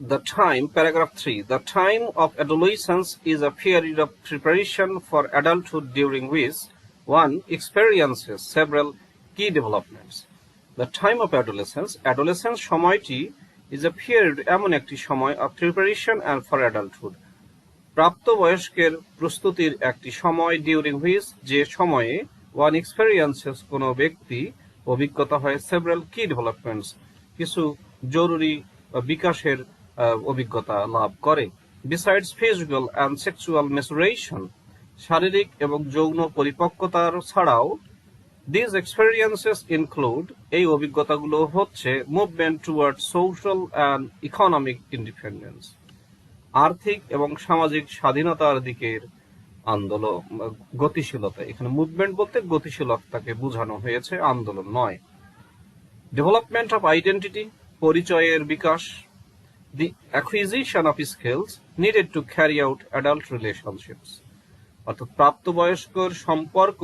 The time, paragraph 3, the time of adolescence is a period of preparation for adulthood during which one experiences several key developments. The time of adolescence, adolescence সময়টি is a period এমন একটি সময় of preparation and for adulthood. প্রাপ্তবয়স্কের প্রস্তুতির একটি সময় during which যে সময়ে one experiences কোনো ব্যক্তি অভিজ্ঞতা হয় several key developments কিছু জরুরি বিকাশের অভিজ্ঞতা লাভ করে। Besides physical and sexual maturation, শারীরিক এবং যৌন পরিপক্কতার ছাড়াও these experiences include এই অভিজ্ঞতাগুলো হচ্ছে movement towards social and economic independence, আর্থিক এবং সামাজিক স্বাধীনতার দিকের আন্দোলন, গতিশীলতা। এখানে মুভমেন্ট বলতে গতিশীলতাকে বোঝানো হয়েছে, আন্দোলন নয়। ডেভেলপমেন্ট অফ আইডেন্টিটি, পরিচয়ের বিকাশ। The acquisition of skills needed to carry out adult relationships, অর্থাৎ প্রাপ্তবয়স্কর সম্পর্ক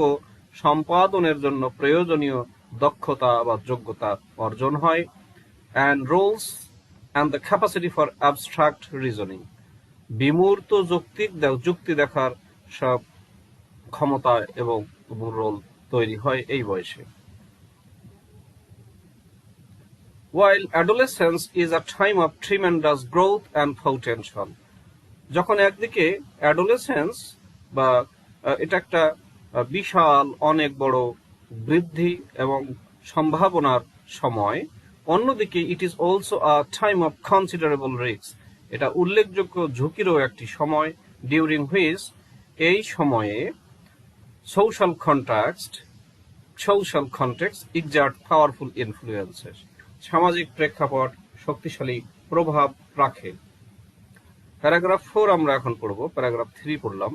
সম্পাদনের জন্য প্রয়োজনীয় দক্ষতা বা যোগ্যতা অর্জন হয়। and roles and the capacity for abstract reasoning, বিমূর্ত যুক্তি দেখার সব ক্ষমতা এবং রোল তৈরি হয় এই বয়সে। While adolescence is a time of tremendous growth and potential, যখন একদিকে অ্যাডোলেসেন্স বা এটা একটা বিশাল অনেক বড় বৃদ্ধি এবং সম্ভাবনার সময়, অন্যদিকে it is also a time of considerable risk, এটা উল্লেখযোগ্য ঝুঁকিরও একটি সময়, ডিউরিং হুইচ এই সময়ে social context excerpt powerful influences, সামাজিক প্রেক্ষাপট শক্তিশালী প্রভাব রাখে। প্যারাগ্রাফ 4 আমরা এখন পড়ব, প্যারাগ্রাফ 3 পড়লাম।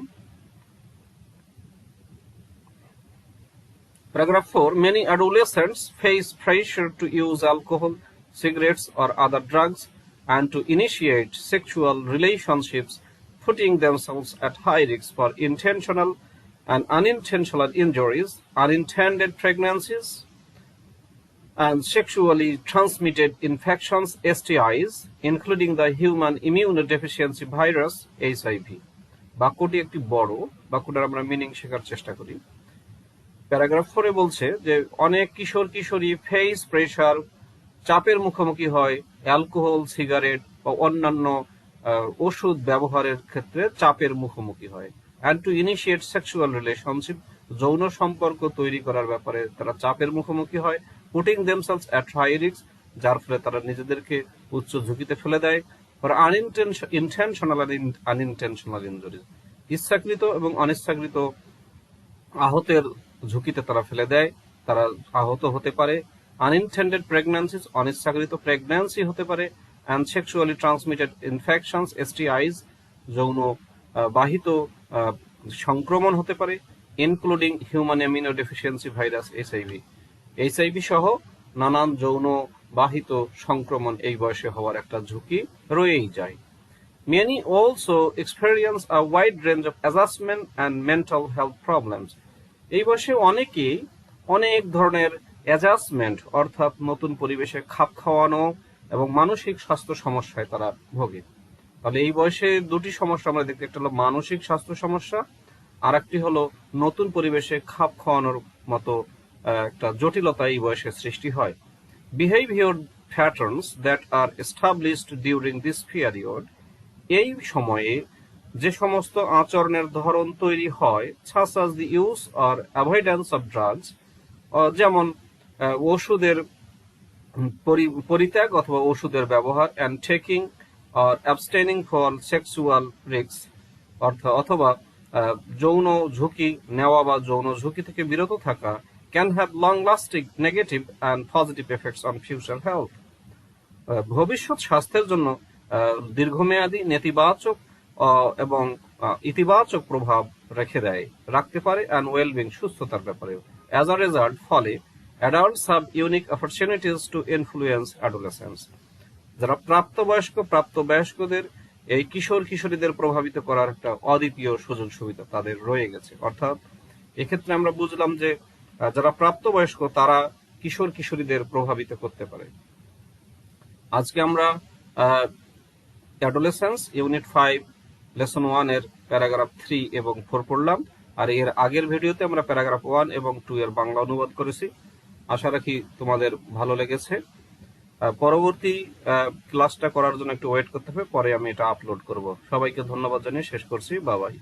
Paragraph 4, many adolescents face pressure to use alcohol, cigarettes or other drugs and to initiate sexual relationships, putting themselves at high risk for intentional and unintentional injuries, unintended pregnancies, and sexually transmitted infections, STIs, including the human immunodeficiency virus, HIV. বাক্যটি একটি বড়, বাক্যটার আমরা meaning শেখার চেষ্টা করি। Paragraph 4 বলছে যে অনেক কিশোর কিশোরী ফেস প্রেশার, চাপের মুখোমুখি হয়, অ্যালকোহল, সিগারেট বা অন্যান্য ওষুধ ব্যবহারের ক্ষেত্রে চাপের মুখোমুখি হয়। And to initiate sexual relationship, যৌন সম্পর্ক তৈরি করার ব্যাপারে তারা চাপের মুখোমুখি হয়। Putting themselves at high risk, যার ফলে তারা নিজেদেরকে উচ্চ ঝুঁকিতে ফেলে দেয়। For intentional and unintentional injuries, ইচ্ছাকৃত এবং অনিচ্ছাকৃত আহতের ঝুঁকিতে তারা ফেলে দেয়, তারা আহত হতে পারে। আনইনটেন্ডেড প্রেগন্যান্সিস, অনিচ্ছাকৃত প্রেগন্যান্সি হতে পারে। And sexually transmitted infections, STIs, যৌন বাহিত সংক্রমণ হতে পারে। Including human immunodeficiency virus, HIV সহ নানান যৌন বাহিত সংক্রমণ এই বয়সে হওয়ার একটা ঝুঁকি রয়েই যায়। Many also experience a wide range of adjustment and mental health problems. এই বয়সে অনেকেই অনেক ধরনের অ্যাডজাস্টমেন্ট, অর্থাৎ নতুন পরিবেশে খাপ খাওয়ানো এবং মানসিক স্বাস্থ্য সমস্যায় তারা ভোগে। তাহলে এই বয়সে দুটি সমস্যা আমরা দেখতে, একটা হলো মানসিক স্বাস্থ্য সমস্যা, আর একটি হলো নতুন পরিবেশে খাপ খাওয়ানোর মতো একটা জটিলতা এই বয়সে সৃষ্টি হয়। Behaviour patterns that are established during this period, এই সময়ে যে সমস্ত আচরণের ধরন তৈরি হয়, such as the use or avoidance of drugs, যেমন ওষুধের পরিত্যাগ অথবা ওষুধের ব্যবহার, and taking or abstaining for sexual risks, অথবা যৌন ঝুঁকি নেওয়া বা যৌন ঝুঁকি থেকে বিরত থাকা, can have long-lasting negative and positive effects on future health, ভবিষ্যৎ স্বাস্থ্যের জন্য দীর্ঘমেয়াদী নেতিবাচক এবং ইতিবাচক প্রভাব রাখতে পারে, and well-being, সুস্থতার ব্যাপারে। As a result, ফলে adults have unique opportunities to influence adolescents, যারা প্রাপ্তবয়স্কদের এই কিশোর কিশোরীদের প্রভাবিত করার একটা অদ্বিতীয় সুযোগ সুবিধা তাদের রয়ে গেছে। অর্থাৎ এক্ষেত্রে আমরা বুঝলাম যে যারা প্রাপ্তবয়স্ক তারা কিশোর কিশোরীদের প্রভাবিত করতে পারে। আজকে আমরা অ্যাডোলেসেন্স ইউনিট 5 লেসন 1 এর প্যারাগ্রাফ 3 এবং 4 পড়লাম। আর এর আগের ভিডিওতে আমরা প্যারাগ্রাফ 1 এবং 2 এর বাংলা অনুবাদ করেছি। আশা রাখি তোমাদের ভালো লেগেছে। পরবর্তী ক্লাসটা করার জন্য একটু ওয়েট করতে হবে, পরে আমি এটা আপলোড করব। সবাইকে ধন্যবাদ জানিয়ে শেষ করছি। Bye bye.